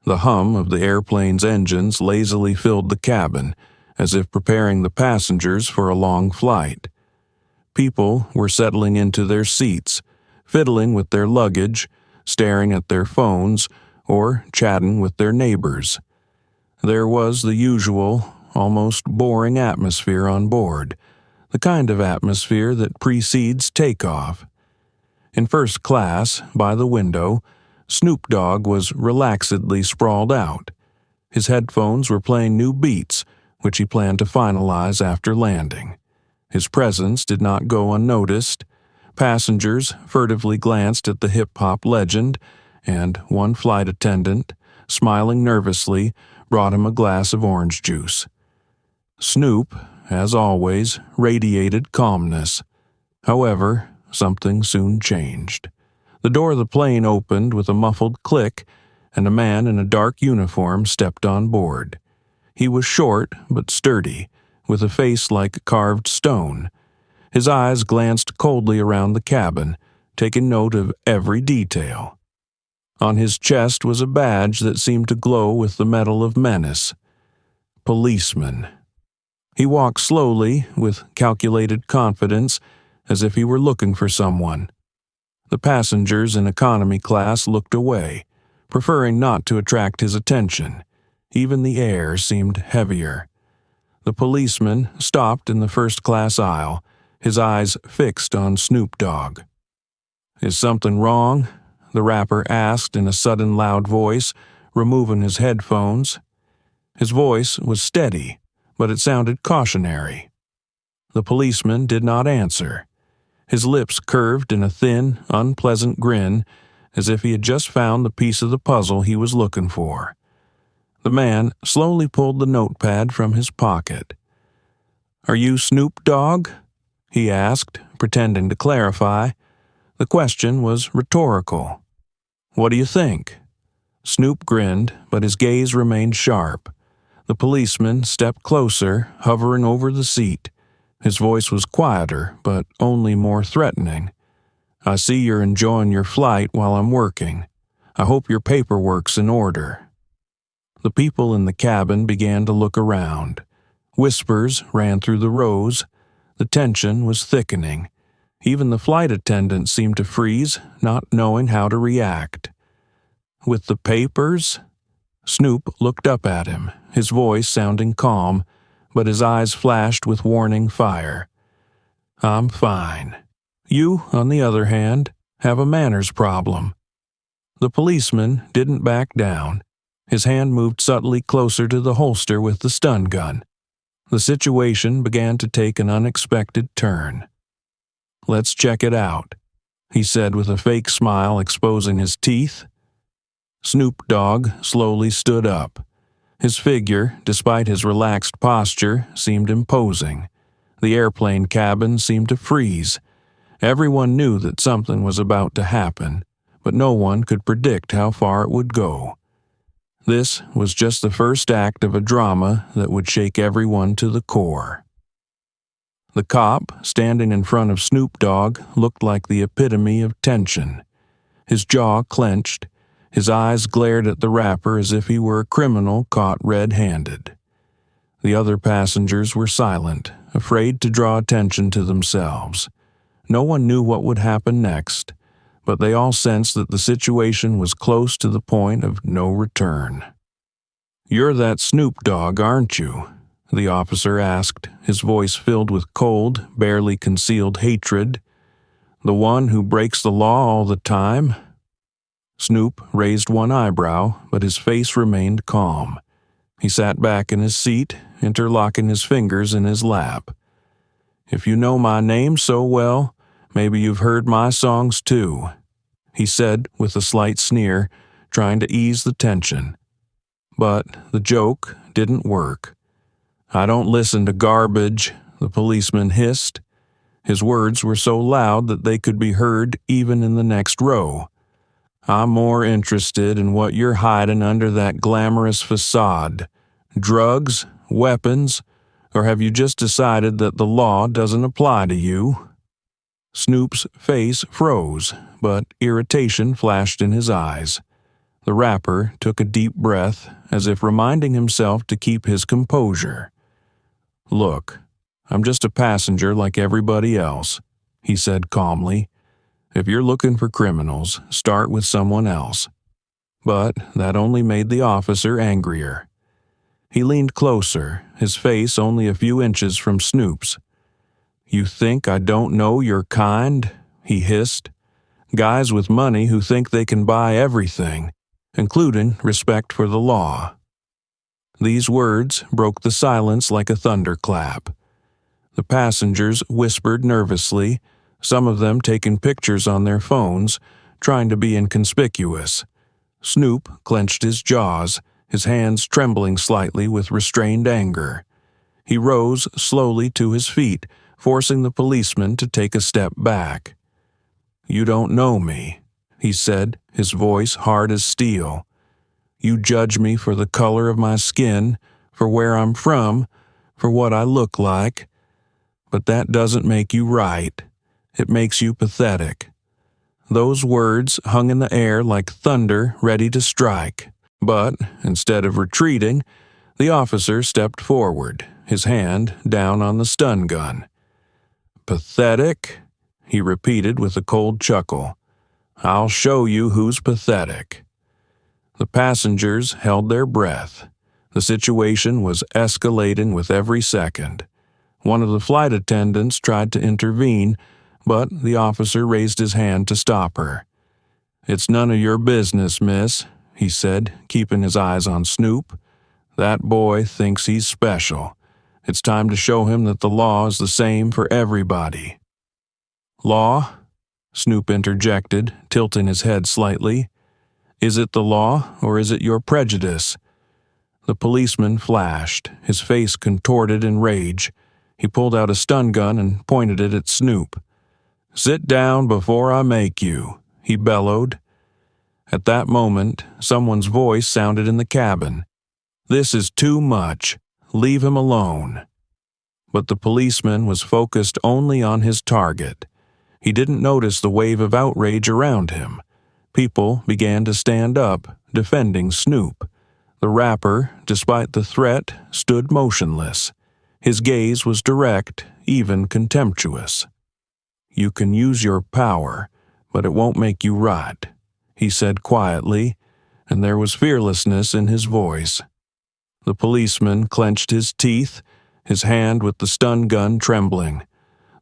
The hum of the airplane's engines lazily filled the cabin, as if preparing the passengers for a long flight. People were settling into their seats, fiddling with their luggage, staring at their phones, or chatting with their neighbors. There was the usual, almost boring atmosphere on board, the kind of atmosphere that precedes takeoff. In first class, by the window, Snoop Dogg was relaxedly sprawled out. His headphones were playing new beats, which he planned to finalize after landing. His presence did not go unnoticed. Passengers furtively glanced at the hip-hop legend, and one flight attendant, smiling nervously, brought him a glass of orange juice. Snoop, as always, radiated calmness. However, something soon changed. The door of the plane opened with a muffled click, and a man in a dark uniform stepped on board. He was short but sturdy, with a face like carved stone. His eyes glanced coldly around the cabin, taking note of every detail. On his chest was a badge that seemed to glow with the metal of menace. Policeman. He walked slowly, with calculated confidence, as if he were looking for someone. The passengers in economy class looked away, preferring not to attract his attention. Even the air seemed heavier. The policeman stopped in the first-class aisle, his eyes fixed on Snoop Dogg. "Is something wrong?" the rapper asked in a sudden loud voice, removing his headphones. His voice was steady, but it sounded cautionary. The policeman did not answer. His lips curved in a thin, unpleasant grin, as if he had just found the piece of the puzzle he was looking for. The man slowly pulled the notepad from his pocket. "Are you Snoop Dogg?" he asked, pretending to clarify. The question was rhetorical. "What do you think?" Snoop grinned, but his gaze remained sharp. The policeman stepped closer, hovering over the seat. His voice was quieter, but only more threatening. "I see you're enjoying your flight while I'm working. I hope your paperwork's in order." The people in the cabin began to look around. Whispers ran through the rows. The tension was thickening. Even the flight attendants seemed to freeze, not knowing how to react. "With the papers?" Snoop looked up at him, his voice sounding calm, but his eyes flashed with warning fire. "I'm fine. You, on the other hand, have a manners problem." The policeman didn't back down. His hand moved subtly closer to the holster with the stun gun. The situation began to take an unexpected turn. "Let's check it out," he said with a fake smile exposing his teeth. Snoop Dogg slowly stood up. His figure, despite his relaxed posture, seemed imposing. The airplane cabin seemed to freeze. Everyone knew that something was about to happen, but no one could predict how far it would go. This was just the first act of a drama that would shake everyone to the core. The cop, standing in front of Snoop Dogg, looked like the epitome of tension. His jaw clenched. His eyes glared at the rapper as if he were a criminal caught red-handed. The other passengers were silent, afraid to draw attention to themselves. No one knew what would happen next, but they all sensed that the situation was close to the point of no return. "You're that Snoop Dogg, aren't you?" the officer asked, his voice filled with cold, barely concealed hatred. "The one who breaks the law all the time?" Snoop raised one eyebrow, but his face remained calm. He sat back in his seat, interlocking his fingers in his lap. "If you know my name so well, maybe you've heard my songs too," he said with a slight sneer, trying to ease the tension. But the joke didn't work. "I don't listen to garbage," the policeman hissed. His words were so loud that they could be heard even in the next row. "I'm more interested in what you're hiding under that glamorous facade. Drugs, weapons, or have you just decided that the law doesn't apply to you?" Snoop's face froze, but irritation flashed in his eyes. The rapper took a deep breath, as if reminding himself to keep his composure. "Look, I'm just a passenger like everybody else," he said calmly. "If you're looking for criminals, start with someone else." But that only made the officer angrier. He leaned closer, his face only a few inches from Snoop's. "You think I don't know your kind?" he hissed. "Guys with money who think they can buy everything, including respect for the law." These words broke the silence like a thunderclap. The passengers whispered nervously, some of them taking pictures on their phones, trying to be inconspicuous. Snoop clenched his jaws, his hands trembling slightly with restrained anger. He rose slowly to his feet, forcing the policeman to take a step back. "You don't know me," he said, his voice hard as steel. "You judge me for the color of my skin, for where I'm from, for what I look like. But that doesn't make you right. It makes you pathetic." Those words hung in the air like thunder ready to strike. But, instead of retreating, the officer stepped forward, his hand down on the stun gun. "Pathetic?" he repeated with a cold chuckle. "I'll show you who's pathetic." The passengers held their breath. The situation was escalating with every second. One of the flight attendants tried to intervene, but the officer raised his hand to stop her. "It's none of your business, miss," he said, keeping his eyes on Snoop. "That boy thinks he's special. It's time to show him that the law is the same for everybody." "Law?" Snoop interjected, tilting his head slightly. "Is it the law, or is it your prejudice?" The policeman flashed, his face contorted in rage. He pulled out a stun gun and pointed it at Snoop. "Sit down before I make you," he bellowed. At that moment, someone's voice sounded in the cabin. "This is too much. Leave him alone." But the policeman was focused only on his target. He didn't notice the wave of outrage around him. People began to stand up, defending Snoop. The rapper, despite the threat, stood motionless. His gaze was direct, even contemptuous. "You can use your power, but it won't make you right," he said quietly, and there was fearlessness in his voice. The policeman clenched his teeth, his hand with the stun gun trembling.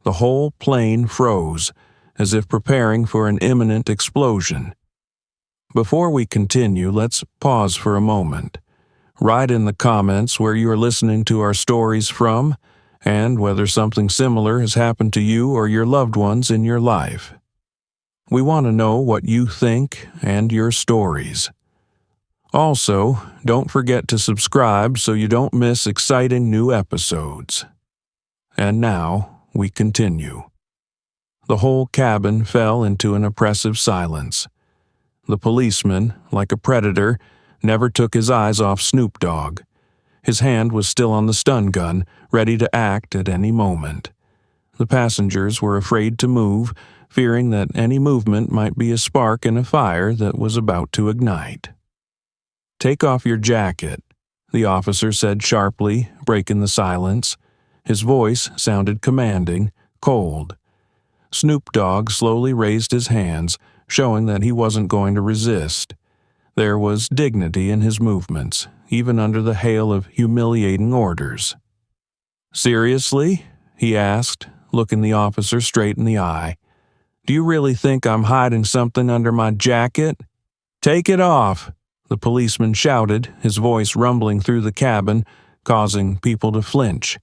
The whole plane froze, as if preparing for an imminent explosion. Before we continue, let's pause for a moment. Write in the comments where you are listening to our stories from, and whether something similar has happened to you or your loved ones in your life. We want to know what you think and your stories. Also, don't forget to subscribe so you don't miss exciting new episodes. And now, we continue. The whole cabin fell into an oppressive silence. The policeman, like a predator, never took his eyes off Snoop Dogg. His hand was still on the stun gun, ready to act at any moment. The passengers were afraid to move, fearing that any movement might be a spark in a fire that was about to ignite. "Take off your jacket," the officer said sharply, breaking the silence. His voice sounded commanding, cold. Snoop Dogg slowly raised his hands, showing that he wasn't going to resist. There was dignity in his movements, even under the hail of humiliating orders. "Seriously?" he asked, looking the officer straight in the eye. "Do you really think I'm hiding something under my jacket? Take it off!" the policeman shouted, his voice rumbling through the cabin, causing people to flinch.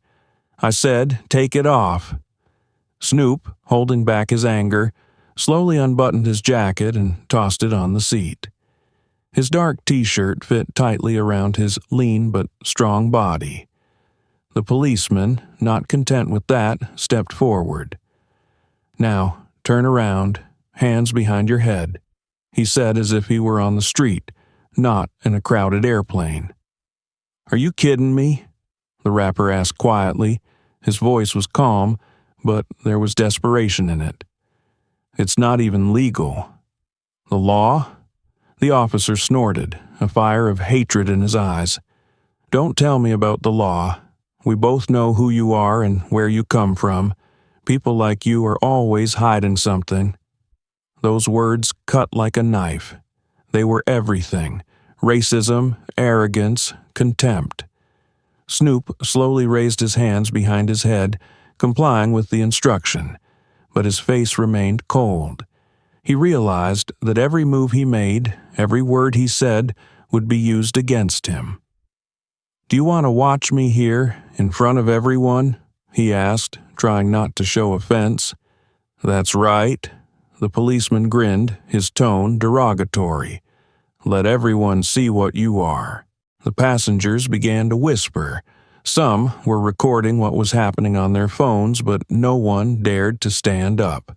"I said, take it off." Snoop, holding back his anger, slowly unbuttoned his jacket and tossed it on the seat. His dark t-shirt fit tightly around his lean but strong body. The policeman, not content with that, stepped forward. "Now, turn around, hands behind your head," he said as if he were on the street, not in a crowded airplane. "Are you kidding me?" the rapper asked quietly. His voice was calm, but there was desperation in it. "It's not even legal." "The law?" The officer snorted, a fire of hatred in his eyes. "Don't tell me about the law. We both know who you are and where you come from. People like you are always hiding something." Those words cut like a knife. They were everything: racism, arrogance, contempt. Snoop slowly raised his hands behind his head, complying with the instruction, but his face remained cold. He realized that every move he made, every word he said, would be used against him. "Do you want to watch me here, in front of everyone?" he asked, trying not to show offense. "That's right." The policeman grinned, his tone derogatory. "Let everyone see what you are." The passengers began to whisper. Some were recording what was happening on their phones, but no one dared to stand up.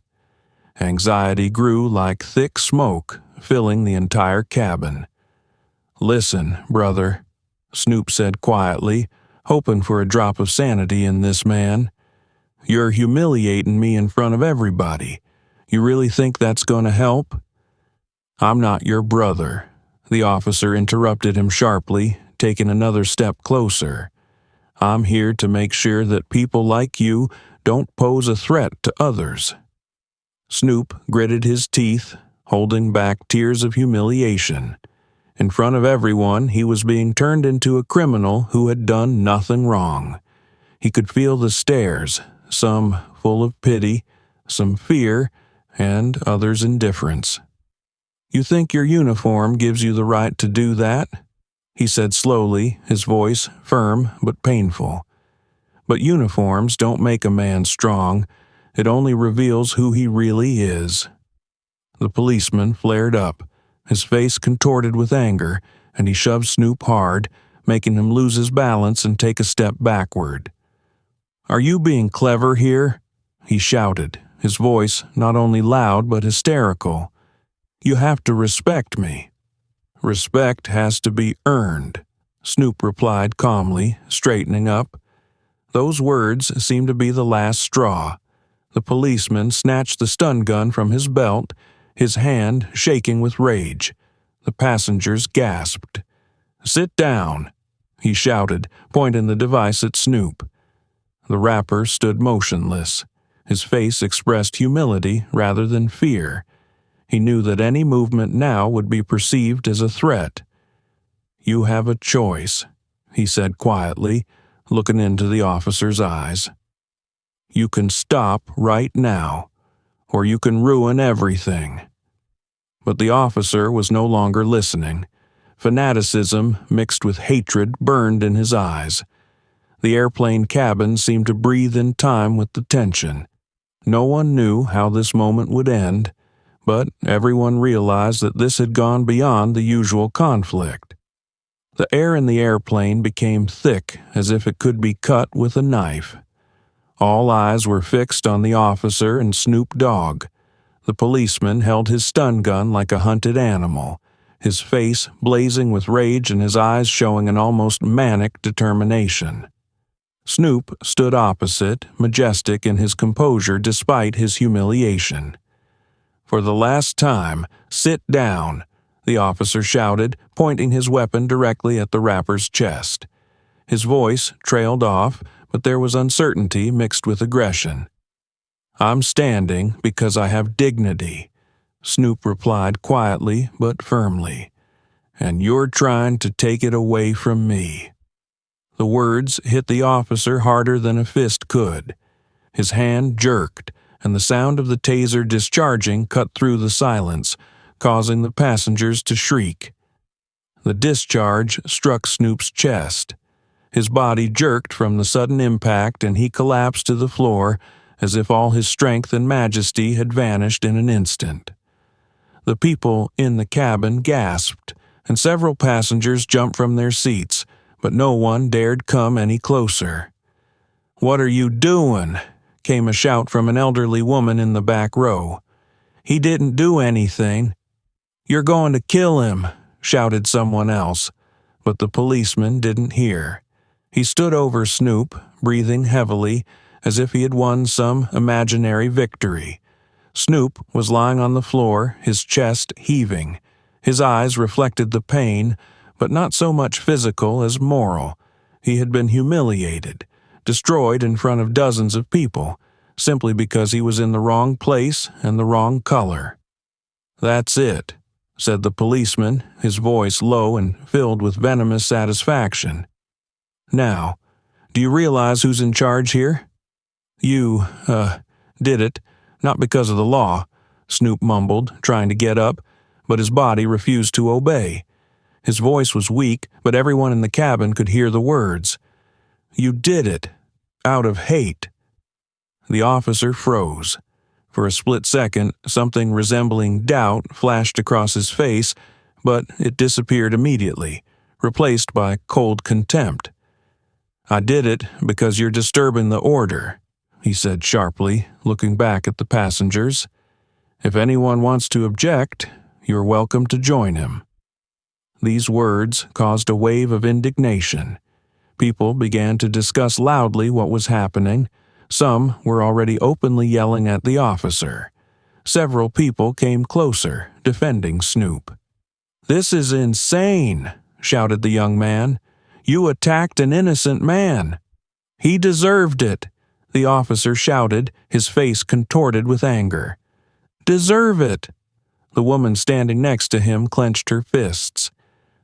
Anxiety grew like thick smoke, filling the entire cabin. "Listen, brother," Snoop said quietly, hoping for a drop of sanity in this man. "You're humiliating me in front of everybody. You really think that's going to help?" "I'm not your brother," the officer interrupted him sharply, taking another step closer. "I'm here to make sure that people like you don't pose a threat to others." Snoop gritted his teeth, holding back tears of humiliation. In front of everyone, he was being turned into a criminal who had done nothing wrong. He could feel the stares, some full of pity, some fear, and others indifference. "You think your uniform gives you the right to do that?" he said slowly, his voice firm but painful. "But uniforms don't make a man strong. It only reveals who he really is." The policeman flared up, his face contorted with anger, and he shoved Snoop hard, making him lose his balance and take a step backward. "Are you being clever here?" he shouted, his voice not only loud but hysterical. "You have to respect me." "Respect has to be earned," Snoop replied calmly, straightening up. Those words seemed to be the last straw. The policeman snatched the stun gun from his belt, his hand shaking with rage. The passengers gasped. "Sit down," he shouted, pointing the device at Snoop. The rapper stood motionless. His face expressed humility rather than fear. He knew that any movement now would be perceived as a threat. "You have a choice," he said quietly, looking into the officer's eyes. "You can stop right now, or you can ruin everything." But the officer was no longer listening. Fanaticism mixed with hatred burned in his eyes. The airplane cabin seemed to breathe in time with the tension. No one knew how this moment would end, but everyone realized that this had gone beyond the usual conflict. The air in the airplane became thick as if it could be cut with a knife. All eyes were fixed on the officer and Snoop Dogg. The policeman held his stun gun like a hunted animal, his face blazing with rage and his eyes showing an almost manic determination. Snoop stood opposite, majestic in his composure despite his humiliation. "For the last time, sit down," the officer shouted, pointing his weapon directly at the rapper's chest. His voice trailed off, but there was uncertainty mixed with aggression. "I'm standing because I have dignity," Snoop replied quietly but firmly. "And you're trying to take it away from me." The words hit the officer harder than a fist could. His hand jerked, and the sound of the taser discharging cut through the silence, causing the passengers to shriek. The discharge struck Snoop's chest. His body jerked from the sudden impact and he collapsed to the floor as if all his strength and majesty had vanished in an instant. The people in the cabin gasped, and several passengers jumped from their seats, but no one dared come any closer. "What are you doing?" came a shout from an elderly woman in the back row. "He didn't do anything." "You're going to kill him," shouted someone else, but the policeman didn't hear. He stood over Snoop, breathing heavily, as if he had won some imaginary victory. Snoop was lying on the floor, his chest heaving, His eyes reflected the pain, but not so much physical as moral. He had been humiliated, destroyed in front of dozens of people, simply because he was in the wrong place and the wrong color. "That's it," said the policeman, his voice low and filled with venomous satisfaction. "Now, do you realize who's in charge here?" "You, did it, not because of the law," Snoop mumbled, trying to get up, but his body refused to obey. His voice was weak, but everyone in the cabin could hear the words. "You did it, out of hate." The officer froze. For a split second, something resembling doubt flashed across his face, but it disappeared immediately, replaced by cold contempt. "I did it because you're disturbing the order," he said sharply, looking back at the passengers. "If anyone wants to object, you're welcome to join him." These words caused a wave of indignation. People began to discuss loudly what was happening. Some were already openly yelling at the officer. Several people came closer, defending Snoop. "This is insane," shouted the young man. "You attacked an innocent man." "He deserved it," the officer shouted, his face contorted with anger. "Deserve it." The woman standing next to him clenched her fists.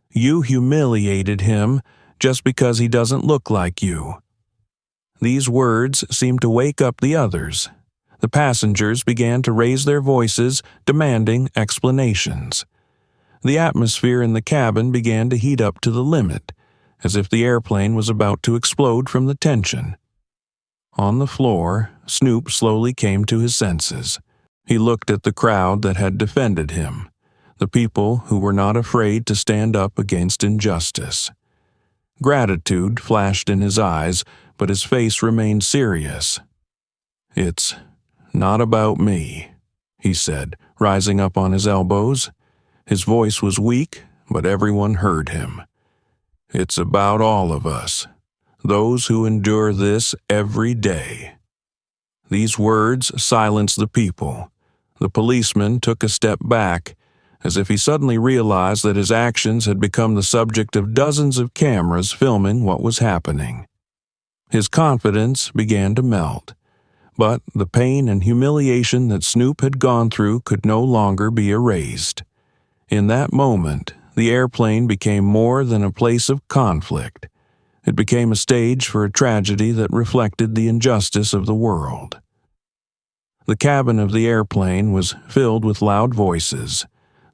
"You humiliated him just because he doesn't look like you." These words seemed to wake up the others. The passengers began to raise their voices, demanding explanations. The atmosphere in the cabin began to heat up to the limit, as if the airplane was about to explode from the tension. On the floor, Snoop slowly came to his senses. He looked at the crowd that had defended him, the people who were not afraid to stand up against injustice. Gratitude flashed in his eyes, but his face remained serious. "It's not about me," he said, rising up on his elbows. His voice was weak, but everyone heard him. "It's about all of us, those who endure this every day." These words silenced the people. The policeman took a step back, as if he suddenly realized that his actions had become the subject of dozens of cameras filming what was happening. His confidence began to melt, but the pain and humiliation that Snoop had gone through could no longer be erased. In that moment, the airplane became more than a place of conflict. It became a stage for a tragedy that reflected the injustice of the world. The cabin of the airplane was filled with loud voices.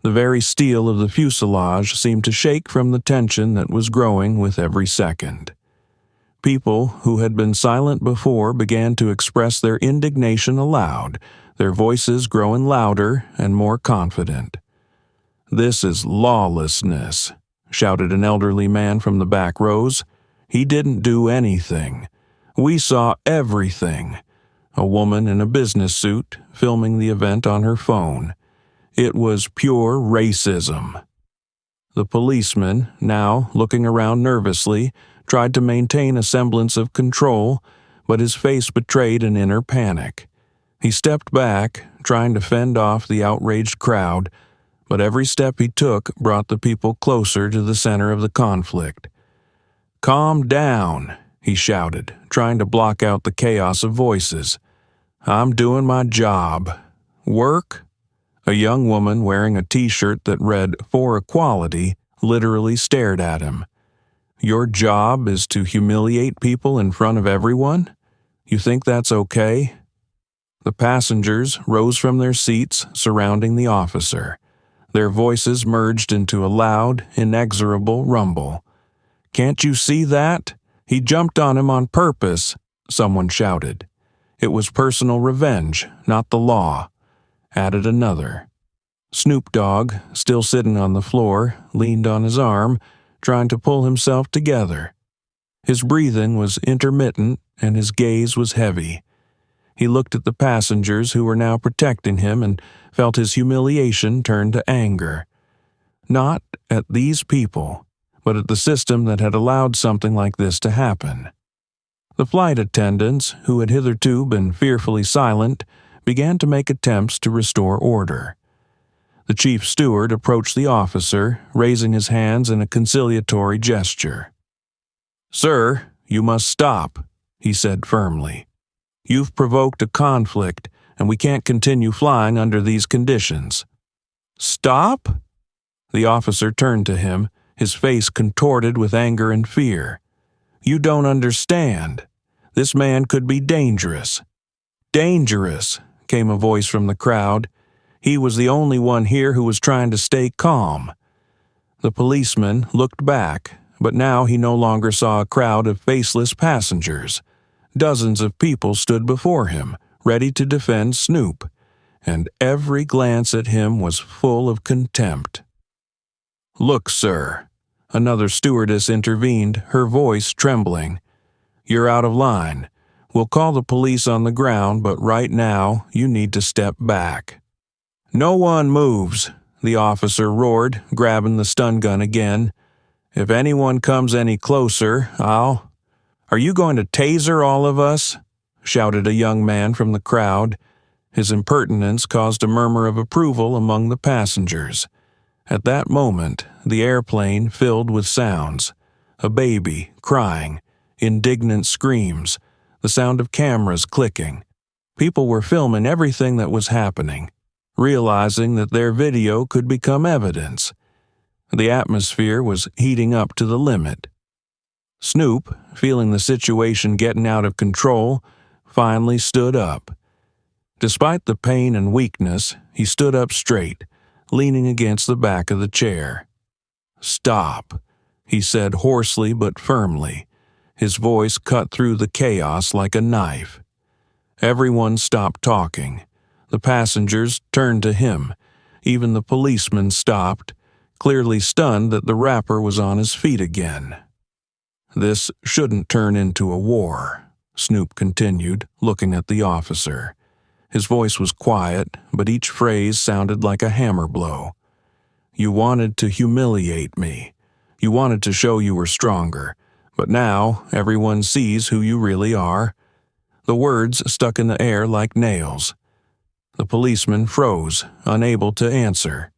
The very steel of the fuselage seemed to shake from the tension that was growing with every second. People who had been silent before began to express their indignation aloud, their voices growing louder and more confident. "This is lawlessness," shouted an elderly man from the back rows. "He didn't do anything. We saw everything." A woman in a business suit filming the event on her phone. "It was pure racism." The policeman, now looking around nervously, tried to maintain a semblance of control, but his face betrayed an inner panic. He stepped back, trying to fend off the outraged crowd, but every step he took brought the people closer to the center of the conflict. "Calm down," he shouted, trying to block out the chaos of voices. "I'm doing my job. Work?" A young woman wearing a t-shirt that read "For Equality" literally stared at him. "Your job is to humiliate people in front of everyone? You think that's okay?" The passengers rose from their seats surrounding the officer. Their voices merged into a loud, inexorable rumble. "Can't you see that? He jumped on him on purpose," someone shouted. "It was personal revenge, not the law," added another. Snoop Dogg, still sitting on the floor, leaned on his arm, trying to pull himself together. His breathing was intermittent and his gaze was heavy. He looked at the passengers who were now protecting him and felt his humiliation turn to anger. Not at these people, but at the system that had allowed something like this to happen. The flight attendants, who had hitherto been fearfully silent, began to make attempts to restore order. The chief steward approached the officer, raising his hands in a conciliatory gesture. "Sir, you must stop," he said firmly. "You've provoked a conflict, and we can't continue flying under these conditions." "Stop?" The officer turned to him, his face contorted with anger and fear. "You don't understand. This man could be dangerous." "Dangerous," came a voice from the crowd. "He was the only one here who was trying to stay calm." The policeman looked back, but now he no longer saw a crowd of faceless passengers. Dozens of people stood before him, ready to defend Snoop, and every glance at him was full of contempt. "Look, sir," another stewardess intervened, her voice trembling. "You're out of line. We'll call the police on the ground, but right now you need to step back." "No one moves," the officer roared, grabbing the stun gun again. "If anyone comes any closer, I'll—" "Are you going to taser all of us?" shouted a young man from the crowd. His impertinence caused a murmur of approval among the passengers. At that moment, the airplane filled with sounds. A baby crying, indignant screams, the sound of cameras clicking. People were filming everything that was happening, realizing that their video could become evidence. The atmosphere was heating up to the limit. Snoop, feeling the situation getting out of control, finally stood up. Despite the pain and weakness, he stood up straight, leaning against the back of the chair. "Stop," he said hoarsely but firmly. His voice cut through the chaos like a knife. Everyone stopped talking. The passengers turned to him. Even the policeman stopped, clearly stunned that the rapper was on his feet again. "This shouldn't turn into a war," Snoop continued, looking at the officer. His voice was quiet, but each phrase sounded like a hammer blow. "You wanted to humiliate me. You wanted to show you were stronger, but now everyone sees who you really are." The words stuck in the air like nails. The policeman froze, unable to answer.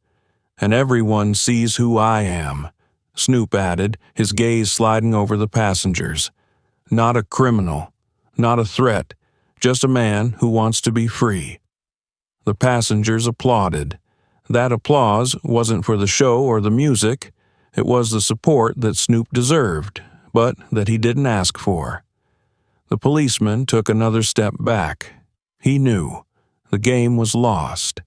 "And everyone sees who I am," Snoop added, his gaze sliding over the passengers. "Not a criminal, not a threat, just a man who wants to be free." The passengers applauded. That applause wasn't for the show or the music. It was the support that Snoop deserved, but that he didn't ask for. The policeman took another step back. He knew the game was lost,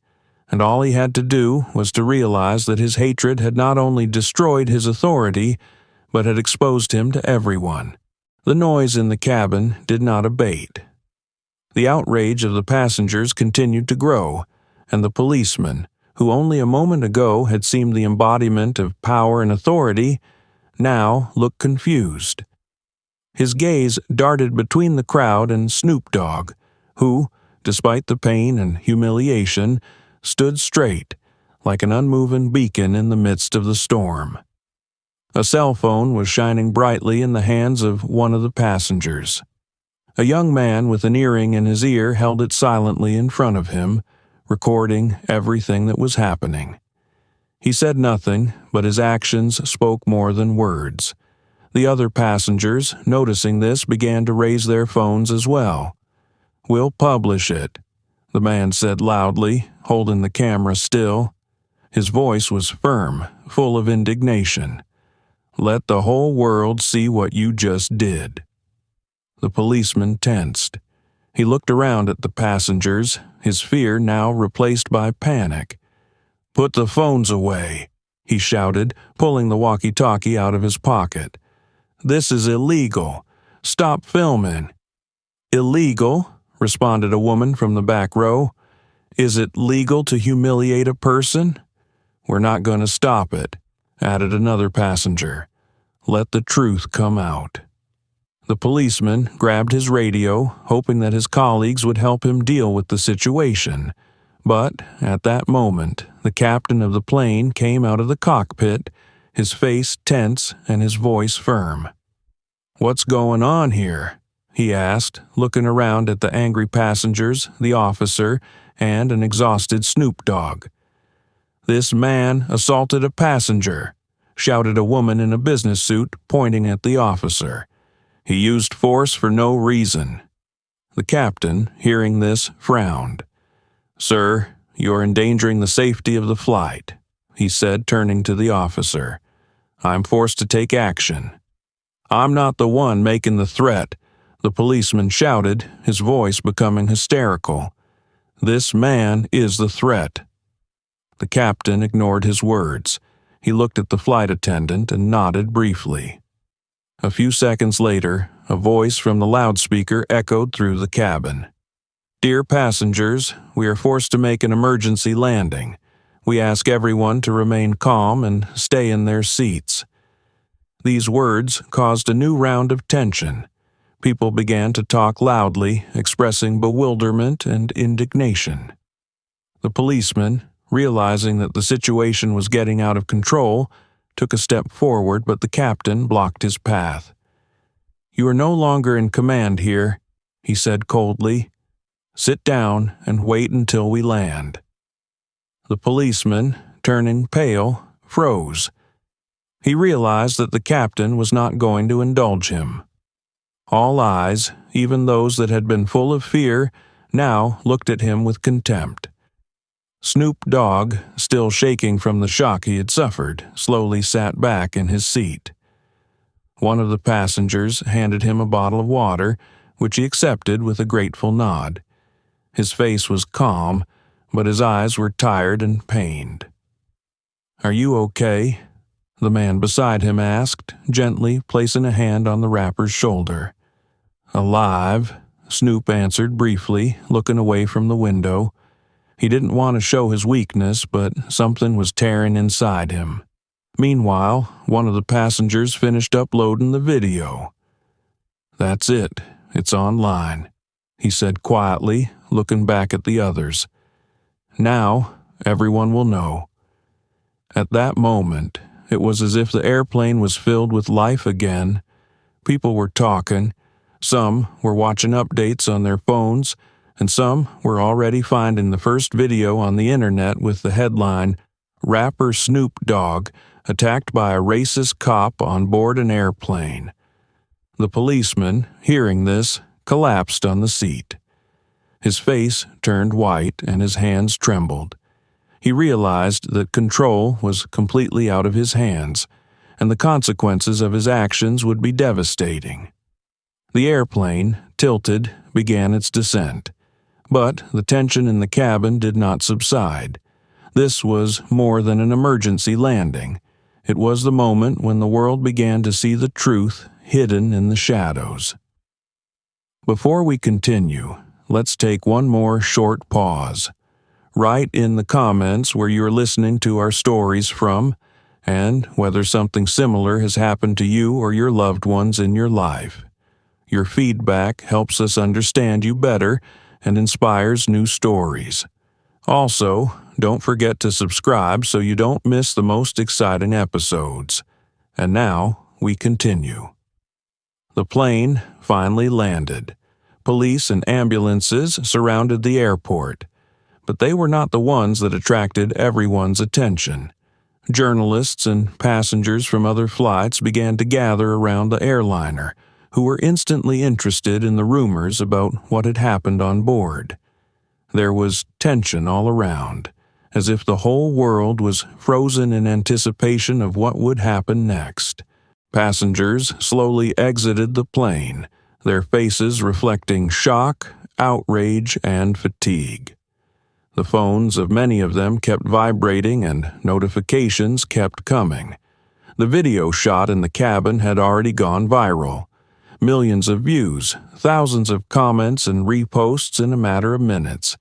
and all he had to do was to realize that his hatred had not only destroyed his authority, but had exposed him to everyone. The noise in the cabin did not abate. The outrage of the passengers continued to grow, and the policeman, who only a moment ago had seemed the embodiment of power and authority, now looked confused. His gaze darted between the crowd and Snoop Dogg, who, despite the pain and humiliation, stood straight, like an unmoving beacon in the midst of the storm. A cell phone was shining brightly in the hands of one of the passengers. A young man with an earring in his ear held it silently in front of him, recording everything that was happening. He said nothing, but his actions spoke more than words. The other passengers, noticing this, began to raise their phones as well. "We'll publish it," the man said loudly, holding the camera still. His voice was firm, full of indignation. "Let the whole world see what you just did." The policeman tensed. He looked around at the passengers, his fear now replaced by panic. "Put the phones away," he shouted, pulling the walkie-talkie out of his pocket. "This is illegal. Stop filming." "Illegal?" responded a woman from the back row. "Is it legal to humiliate a person?" "We're not going to stop it," added another passenger. "Let the truth come out." The policeman grabbed his radio, hoping that his colleagues would help him deal with the situation. But at that moment, the captain of the plane came out of the cockpit, his face tense and his voice firm. "What's going on here?" he asked, looking around at the angry passengers, the officer, and an exhausted Snoop Dogg. "This man assaulted a passenger," shouted a woman in a business suit, pointing at the officer. "He used force for no reason." The captain, hearing this, frowned. "Sir, you are endangering the safety of the flight," he said, turning to the officer. "I'm forced to take action." "I'm not the one making the threat," the policeman shouted, his voice becoming hysterical. "This man is the threat." The captain ignored his words. He looked at the flight attendant and nodded briefly. A few seconds later, a voice from the loudspeaker echoed through the cabin. "Dear passengers, we are forced to make an emergency landing. We ask everyone to remain calm and stay in their seats." These words caused a new round of tension. People began to talk loudly, expressing bewilderment and indignation. The policeman, realizing that the situation was getting out of control, took a step forward, but the captain blocked his path. "You are no longer in command here," he said coldly. "Sit down and wait until we land." The policeman, turning pale, froze. He realized that the captain was not going to indulge him. All eyes, even those that had been full of fear, now looked at him with contempt. Snoop Dogg, still shaking from the shock he had suffered, slowly sat back in his seat. One of the passengers handed him a bottle of water, which he accepted with a grateful nod. His face was calm, but his eyes were tired and pained. "Are you okay?" the man beside him asked, gently placing a hand on the rapper's shoulder. "Alive," Snoop answered briefly, looking away from the window. He didn't want to show his weakness, but something was tearing inside him. Meanwhile, one of the passengers finished uploading the video. "That's it. It's online," he said quietly, looking back at the others. "Now, everyone will know." At that moment, it was as if the airplane was filled with life again. People were talking. Some were watching updates on their phones, and some were already finding the first video on the internet with the headline, "Rapper Snoop Dogg attacked by a racist cop on board an airplane." The policeman, hearing this, collapsed on the seat. His face turned white and his hands trembled. He realized that control was completely out of his hands, and the consequences of his actions would be devastating. The airplane, tilted, began its descent. But the tension in the cabin did not subside. This was more than an emergency landing. It was the moment when the world began to see the truth hidden in the shadows. Before we continue, let's take one more short pause. Write in the comments where you're listening to our stories from, and whether something similar has happened to you or your loved ones in your life. Your feedback helps us understand you better and inspires new stories. Also, don't forget to subscribe so you don't miss the most exciting episodes. And now, we continue. The plane finally landed. Police and ambulances surrounded the airport. But they were not the ones that attracted everyone's attention. Journalists and passengers from other flights began to gather around the airliner, who were instantly interested in the rumors about what had happened on board. There was tension all around, as if the whole world was frozen in anticipation of what would happen next. Passengers slowly exited the plane, their faces reflecting shock, outrage, and fatigue. The phones of many of them kept vibrating and notifications kept coming. The video shot in the cabin had already gone viral. Millions of views, thousands of comments and reposts in a matter of minutes.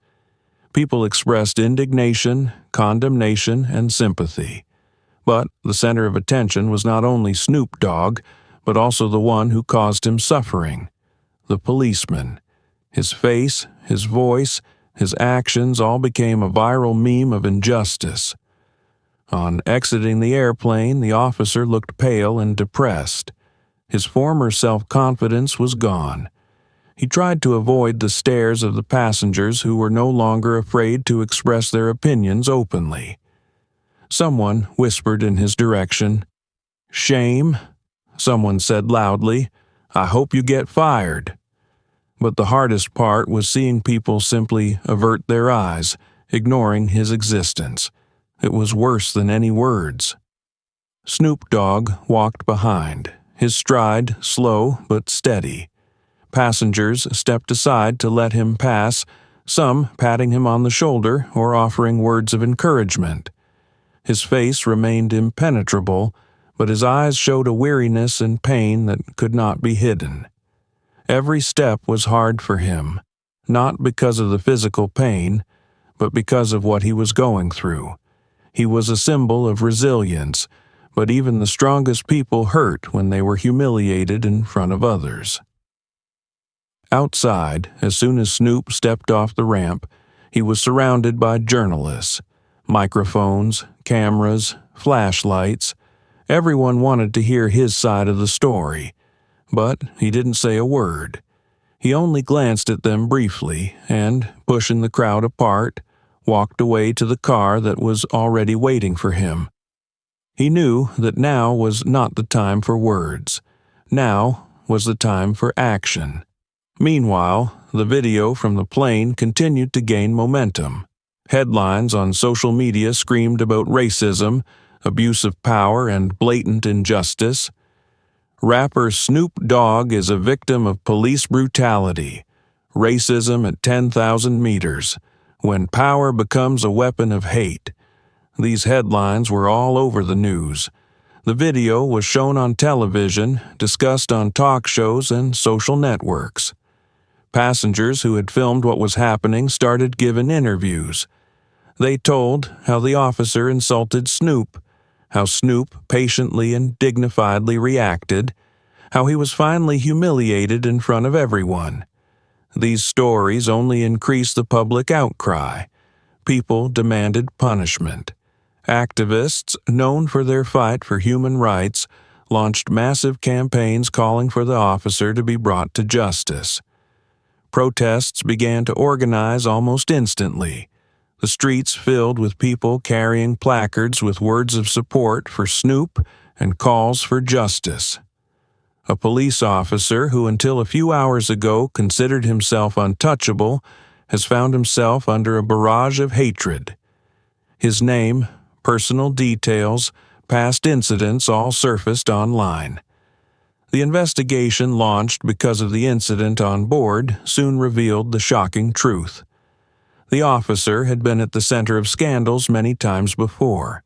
People expressed indignation, condemnation, and sympathy. But the center of attention was not only Snoop Dogg, but also the one who caused him suffering, the policeman. His face, his voice, his actions all became a viral meme of injustice. On exiting the airplane, the officer looked pale and depressed. His former self-confidence was gone. He tried to avoid the stares of the passengers who were no longer afraid to express their opinions openly. Someone whispered in his direction. "Shame," someone said loudly. "I hope you get fired." But the hardest part was seeing people simply avert their eyes, ignoring his existence. It was worse than any words. Snoop Dogg walked behind, his stride slow but steady. Passengers stepped aside to let him pass, some patting him on the shoulder or offering words of encouragement. His face remained impenetrable, but his eyes showed a weariness and pain that could not be hidden. Every step was hard for him, not because of the physical pain, but because of what he was going through. He was a symbol of resilience, but even the strongest people hurt when they were humiliated in front of others. Outside, as soon as Snoop stepped off the ramp, he was surrounded by journalists, microphones, cameras, flashlights. Everyone wanted to hear his side of the story, but he didn't say a word. He only glanced at them briefly and, pushing the crowd apart, walked away to the car that was already waiting for him. He knew that now was not the time for words. Now was the time for action. Meanwhile, the video from the plane continued to gain momentum. Headlines on social media screamed about racism, abuse of power, and blatant injustice. Rapper Snoop Dogg is a victim of police brutality. Racism at 10,000 meters. When power becomes a weapon of hate. These headlines were all over the news. The video was shown on television, discussed on talk shows and social networks. Passengers who had filmed what was happening started giving interviews. They told how the officer insulted Snoop, how Snoop patiently and dignifiedly reacted, how he was finally humiliated in front of everyone. These stories only increased the public outcry. People demanded punishment. Activists, known for their fight for human rights, launched massive campaigns calling for the officer to be brought to justice. Protests began to organize almost instantly. The streets filled with people carrying placards with words of support for Snoop and calls for justice. A police officer who until a few hours ago considered himself untouchable has found himself under a barrage of hatred. His name, personal details, past incidents all surfaced online. The investigation launched because of the incident on board soon revealed the shocking truth. The officer had been at the center of scandals many times before.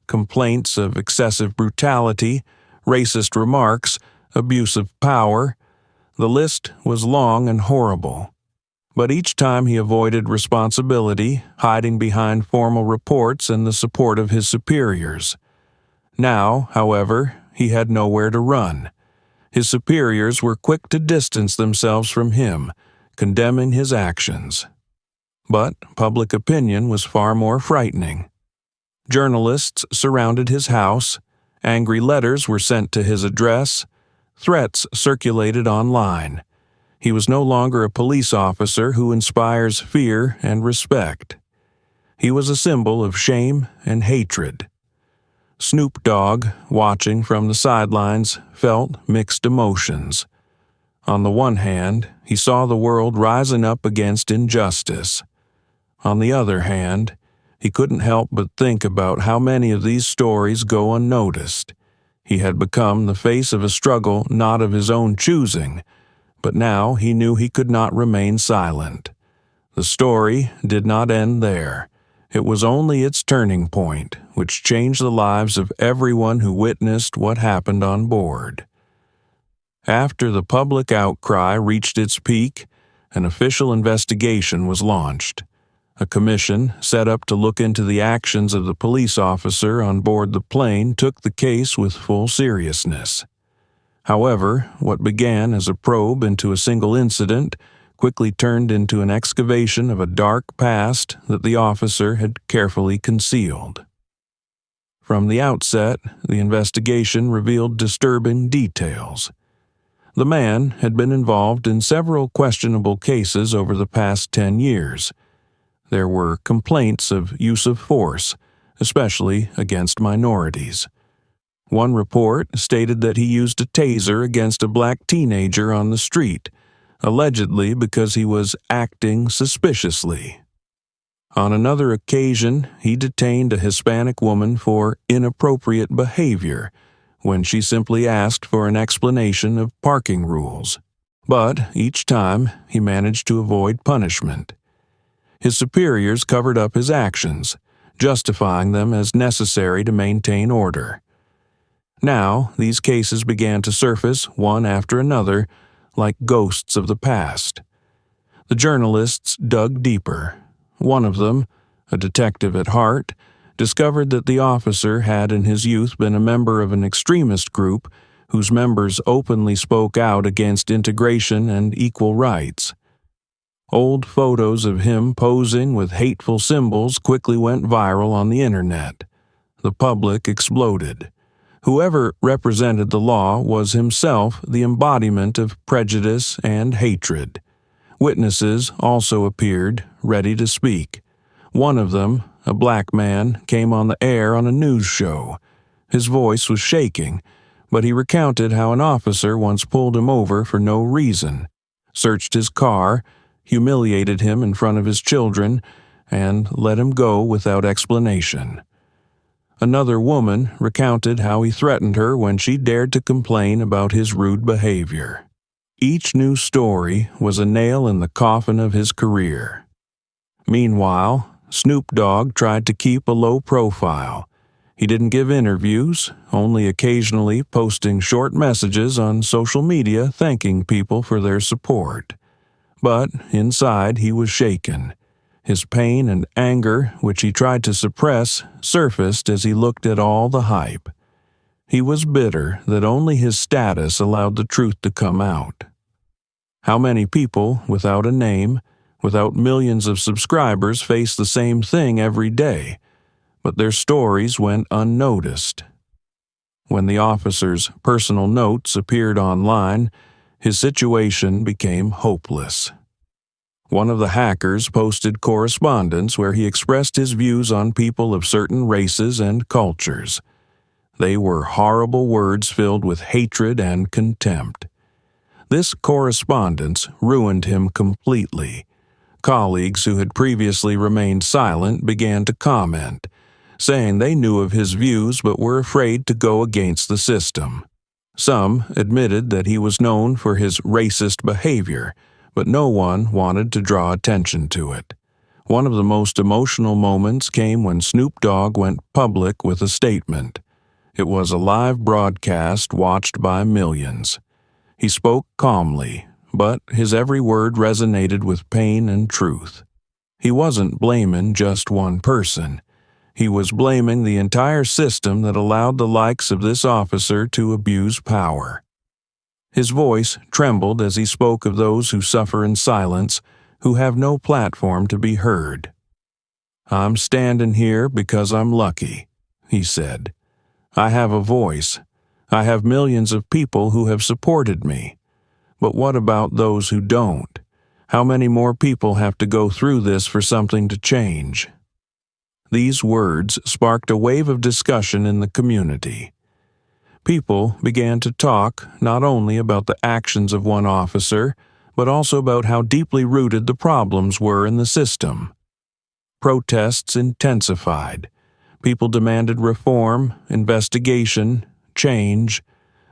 Complaints of excessive brutality, racist remarks, abuse of power. The list was long and horrible. But each time he avoided responsibility, hiding behind formal reports and the support of his superiors. Now, however, he had nowhere to run. His superiors were quick to distance themselves from him, condemning his actions. But public opinion was far more frightening. Journalists surrounded his house, angry letters were sent to his address, threats circulated online. He was no longer a police officer who inspires fear and respect. He was a symbol of shame and hatred. Snoop Dogg, watching from the sidelines, felt mixed emotions. On the one hand, he saw the world rising up against injustice. On the other hand, he couldn't help but think about how many of these stories go unnoticed. He had become the face of a struggle not of his own choosing, but now he knew he could not remain silent. The story did not end there. It was only its turning point, which changed the lives of everyone who witnessed what happened on board. After the public outcry reached its peak, an official investigation was launched. A commission set up to look into the actions of the police officer on board the plane took the case with full seriousness. However, what began as a probe into a single incident quickly turned into an excavation of a dark past that the officer had carefully concealed. From the outset, the investigation revealed disturbing details. The man had been involved in several questionable cases over the past 10 years. There were complaints of use of force, especially against minorities. One report stated that he used a taser against a black teenager on the street, allegedly because he was acting suspiciously. On another occasion, he detained a Hispanic woman for inappropriate behavior when she simply asked for an explanation of parking rules. But each time, he managed to avoid punishment. His superiors covered up his actions, justifying them as necessary to maintain order. Now, these cases began to surface one after another, like ghosts of the past. The journalists dug deeper. One of them, a detective at heart, discovered that the officer had in his youth been a member of an extremist group whose members openly spoke out against integration and equal rights. Old photos of him posing with hateful symbols quickly went viral on the internet. The public exploded. Whoever represented the law was himself the embodiment of prejudice and hatred. Witnesses also appeared, ready to speak. One of them, a black man, came on the air on a news show. His voice was shaking, but he recounted how an officer once pulled him over for no reason, searched his car, humiliated him in front of his children, and let him go without explanation. Another woman recounted how he threatened her when she dared to complain about his rude behavior. Each new story was a nail in the coffin of his career. Meanwhile, Snoop Dogg tried to keep a low profile. He didn't give interviews, only occasionally posting short messages on social media thanking people for their support. But inside he was shaken. His pain and anger, which he tried to suppress, surfaced as he looked at all the hype. He was bitter that only his status allowed the truth to come out. How many people, without a name, without millions of subscribers, face the same thing every day, but their stories went unnoticed. When the officer's personal notes appeared online, his situation became hopeless. One of the hackers posted correspondence where he expressed his views on people of certain races and cultures. They were horrible words filled with hatred and contempt. This correspondence ruined him completely. Colleagues who had previously remained silent began to comment, saying they knew of his views but were afraid to go against the system. Some admitted that he was known for his racist behavior, but no one wanted to draw attention to it. One of the most emotional moments came when Snoop Dogg went public with a statement. It was a live broadcast watched by millions. He spoke calmly, but his every word resonated with pain and truth. He wasn't blaming just one person. He was blaming the entire system that allowed the likes of this officer to abuse power. His voice trembled as he spoke of those who suffer in silence, who have no platform to be heard. "I'm standing here because I'm lucky," he said. "I have a voice. I have millions of people who have supported me. But what about those who don't? How many more people have to go through this for something to change?" These words sparked a wave of discussion in the community. People began to talk not only about the actions of one officer, but also about how deeply rooted the problems were in the system. Protests intensified. People demanded reform, investigation, change.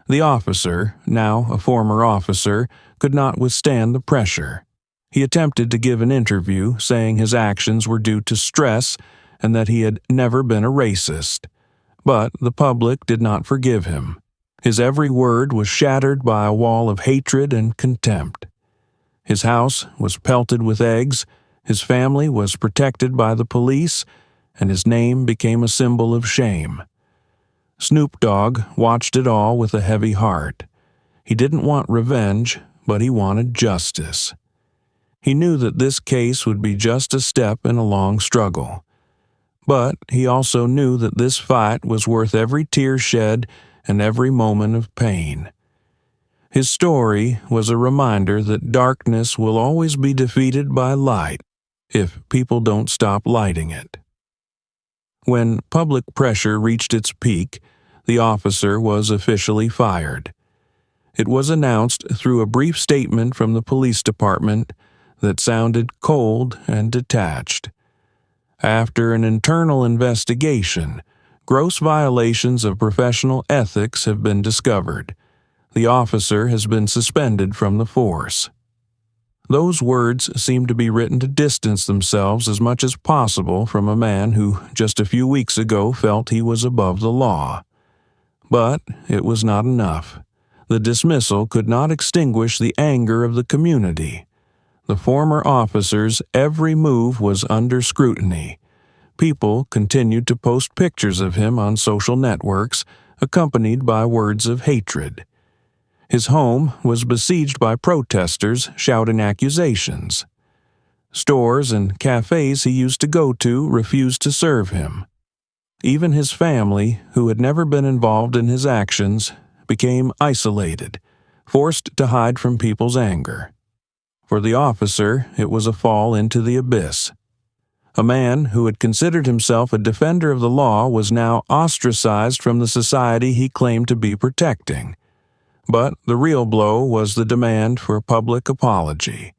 The officer, now a former officer, could not withstand the pressure. He attempted to give an interview saying his actions were due to stress and that he had never been a racist. But the public did not forgive him. His every word was shattered by a wall of hatred and contempt. His house was pelted with eggs, his family was protected by the police, and his name became a symbol of shame. Snoop Dogg watched it all with a heavy heart. He didn't want revenge, but he wanted justice. He knew that this case would be just a step in a long struggle. But he also knew that this fight was worth every tear shed and every moment of pain. His story was a reminder that darkness will always be defeated by light if people don't stop lighting it. When public pressure reached its peak, the officer was officially fired. It was announced through a brief statement from the police department that sounded cold and detached. After an internal investigation, gross violations of professional ethics have been discovered. The officer has been suspended from the force. Those words seem to be written to distance themselves as much as possible from a man who just a few weeks ago felt he was above the law. But it was not enough. The dismissal could not extinguish the anger of the community. The former officer's every move was under scrutiny. People continued to post pictures of him on social networks, accompanied by words of hatred. His home was besieged by protesters shouting accusations. Stores and cafes he used to go to refused to serve him. Even his family, who had never been involved in his actions, became isolated, forced to hide from people's anger. For the officer, it was a fall into the abyss. A man who had considered himself a defender of the law was now ostracized from the society he claimed to be protecting. But the real blow was the demand for a public apology.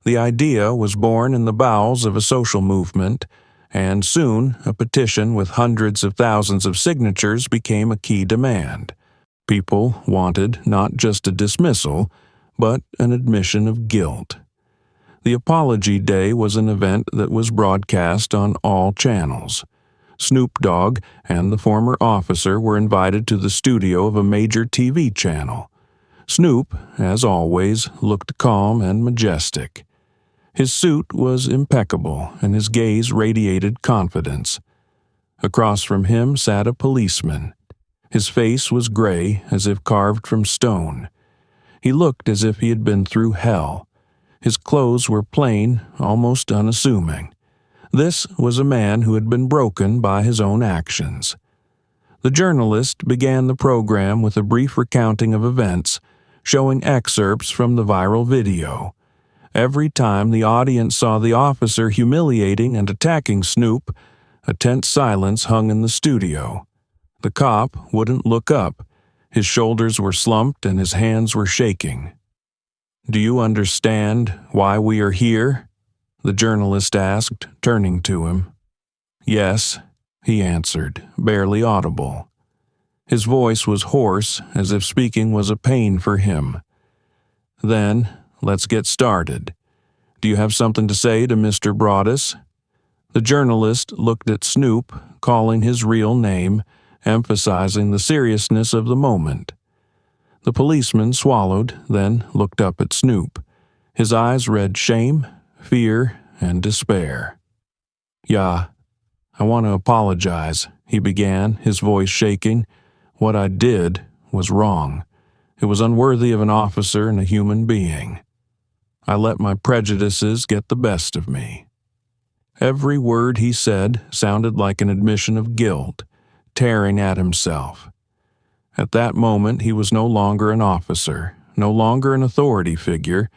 The idea was born in the bowels of a social movement, and soon a petition with hundreds of thousands of signatures became a key demand. People wanted not just a dismissal, but an admission of guilt. The Apology Day was an event that was broadcast on all channels. Snoop Dogg and the former officer were invited to the studio of a major TV channel. Snoop, as always, looked calm and majestic. His suit was impeccable, and his gaze radiated confidence. Across from him sat a policeman. His face was gray, as if carved from stone. He looked as if he had been through hell. His clothes were plain, almost unassuming. This was a man who had been broken by his own actions. The journalist began the program with a brief recounting of events, showing excerpts from the viral video. Every time the audience saw the officer humiliating and attacking Snoop, a tense silence hung in the studio. The cop wouldn't look up. His shoulders were slumped and his hands were shaking. "Do you understand why we are here?" the journalist asked, turning to him. "Yes," he answered, barely audible. His voice was hoarse, as if speaking was a pain for him. "Then, let's get started. Do you have something to say to Mr. Broadus?" The journalist looked at Snoop, calling his real name, emphasizing the seriousness of the moment. The policeman swallowed, then looked up at Snoop. His eyes read shame, fear, and despair. "Yeah, I want to apologize," he began, his voice shaking. "What I did was wrong. It was unworthy of an officer and a human being. I let my prejudices get the best of me." Every word he said sounded like an admission of guilt, tearing at himself. At that moment he was no longer an officer, no longer an authority figure,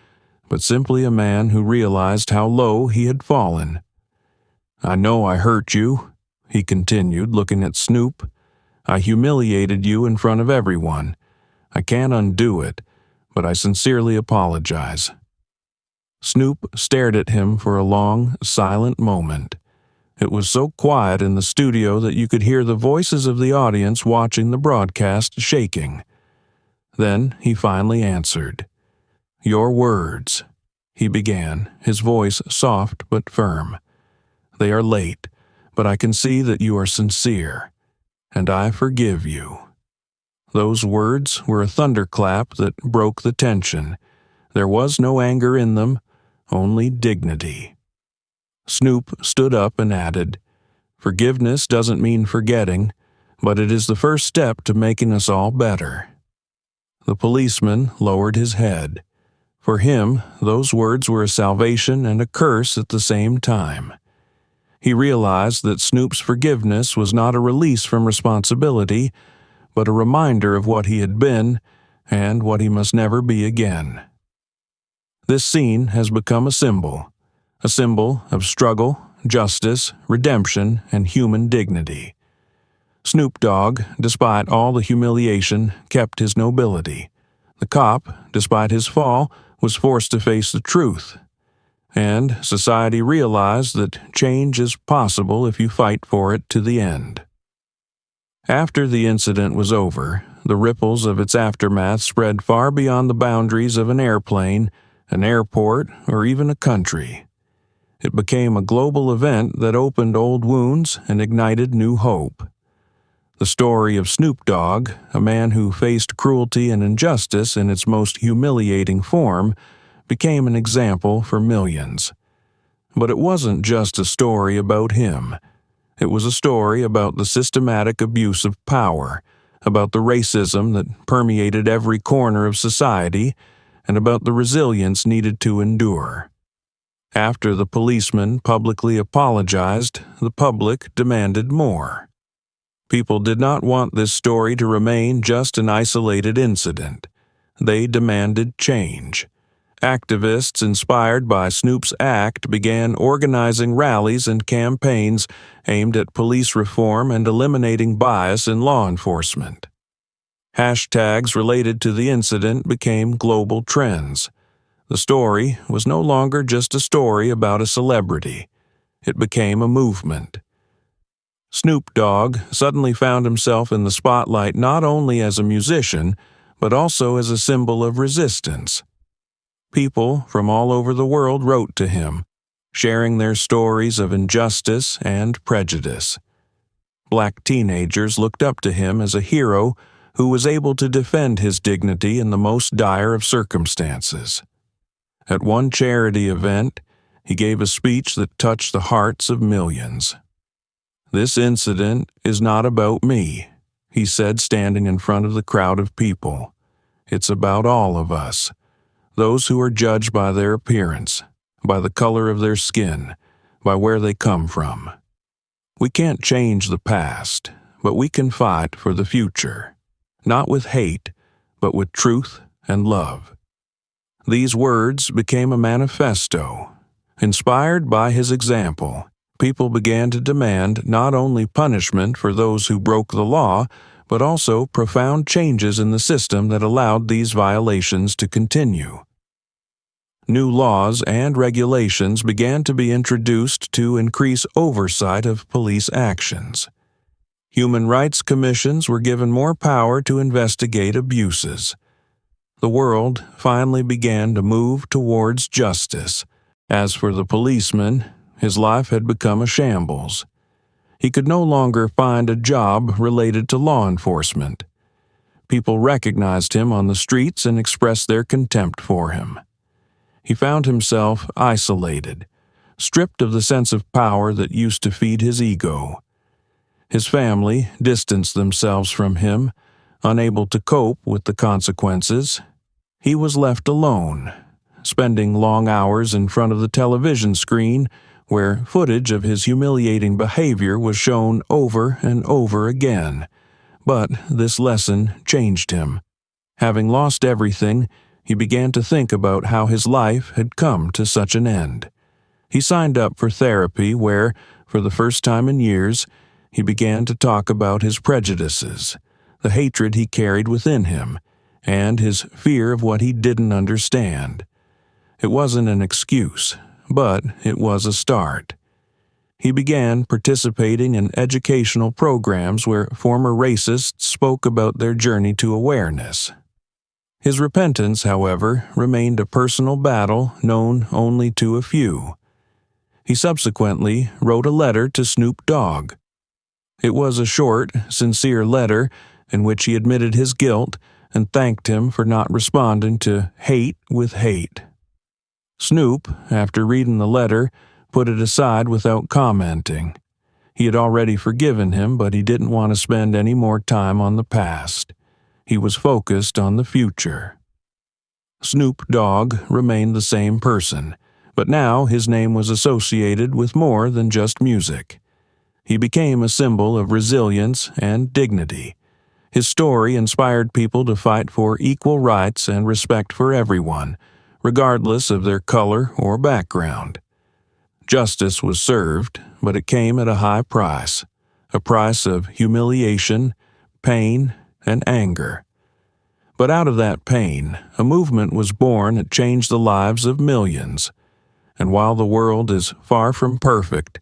but simply a man who realized how low he had fallen. "I know I hurt you," he continued, looking at Snoop. "I humiliated you in front of everyone. I can't undo it, but I sincerely apologize." Snoop stared at him for a long, silent moment. It was so quiet in the studio that you could hear the voices of the audience watching the broadcast shaking. Then he finally answered. "Your words," he began, his voice soft but firm. "They are late, but I can see that you are sincere, and I forgive you." Those words were a thunderclap that broke the tension. There was no anger in them, only dignity. Snoop stood up and added, "Forgiveness doesn't mean forgetting, but it is the first step to making us all better." The policeman lowered his head. For him, those words were a salvation and a curse at the same time. He realized that Snoop's forgiveness was not a release from responsibility, but a reminder of what he had been and what he must never be again. This scene has become a symbol of struggle, justice, redemption, and human dignity. Snoop Dogg, despite all the humiliation, kept his nobility. The cop, despite his fall, was forced to face the truth. And society realized that change is possible if you fight for it to the end. After the incident was over, the ripples of its aftermath spread far beyond the boundaries of an airplane, an airport, or even a country. It became a global event that opened old wounds and ignited new hope. The story of Snoop Dogg, a man who faced cruelty and injustice in its most humiliating form, became an example for millions. But it wasn't just a story about him. It was a story about the systematic abuse of power, about the racism that permeated every corner of society, and about the resilience needed to endure. After the policeman publicly apologized, the public demanded more. People did not want this story to remain just an isolated incident. They demanded change. Activists inspired by Snoop's act began organizing rallies and campaigns aimed at police reform and eliminating bias in law enforcement. Hashtags related to the incident became global trends. The story was no longer just a story about a celebrity. It became a movement. Snoop Dogg suddenly found himself in the spotlight not only as a musician, but also as a symbol of resistance. People from all over the world wrote to him, sharing their stories of injustice and prejudice. Black teenagers looked up to him as a hero who was able to defend his dignity in the most dire of circumstances. At one charity event, he gave a speech that touched the hearts of millions. "This incident is not about me," he said, standing in front of the crowd of people. "It's about all of us. Those who are judged by their appearance, by the color of their skin, by where they come from. We can't change the past, but we can fight for the future, not with hate, but with truth and love." These words became a manifesto. Inspired by his example, people began to demand not only punishment for those who broke the law, but also profound changes in the system that allowed these violations to continue. New laws and regulations began to be introduced to increase oversight of police actions. Human rights commissions were given more power to investigate abuses. The world finally began to move towards justice. As for the policeman, his life had become a shambles. He could no longer find a job related to law enforcement. People recognized him on the streets and expressed their contempt for him. He found himself isolated, stripped of the sense of power that used to feed his ego. His family distanced themselves from him, unable to cope with the consequences. He was left alone, spending long hours in front of the television screen where footage of his humiliating behavior was shown over and over again. But this lesson changed him. Having lost everything, he began to think about how his life had come to such an end. He signed up for therapy where, for the first time in years, he began to talk about his prejudices, the hatred he carried within him, and his fear of what he didn't understand. It wasn't an excuse, but it was a start. He began participating in educational programs where former racists spoke about their journey to awareness. His repentance, however, remained a personal battle known only to a few. He subsequently wrote a letter to Snoop Dogg. It was a short, sincere letter in which he admitted his guilt and thanked him for not responding to hate with hate. Snoop, after reading the letter, put it aside without commenting. He had already forgiven him, but he didn't want to spend any more time on the past. He was focused on the future. Snoop Dogg remained the same person, but now his name was associated with more than just music. He became a symbol of resilience and dignity. His story inspired people to fight for equal rights and respect for everyone, regardless of their color or background. Justice was served, but it came at a high price, a price of humiliation, pain, and anger. But out of that pain, a movement was born that changed the lives of millions. And while the world is far from perfect,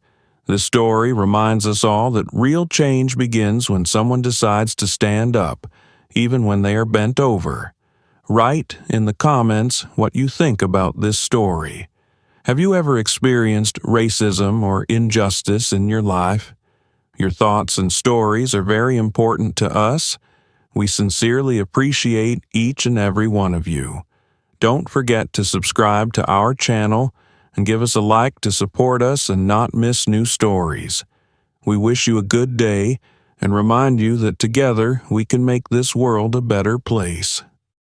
this story reminds us all that real change begins when someone decides to stand up, even when they are bent over. Write in the comments what you think about this story. Have you ever experienced racism or injustice in your life? Your thoughts and stories are very important to us. We sincerely appreciate each and every one of you. Don't forget to subscribe to our channel and give us a like to support us and not miss new stories. We wish you a good day and remind you that together we can make this world a better place.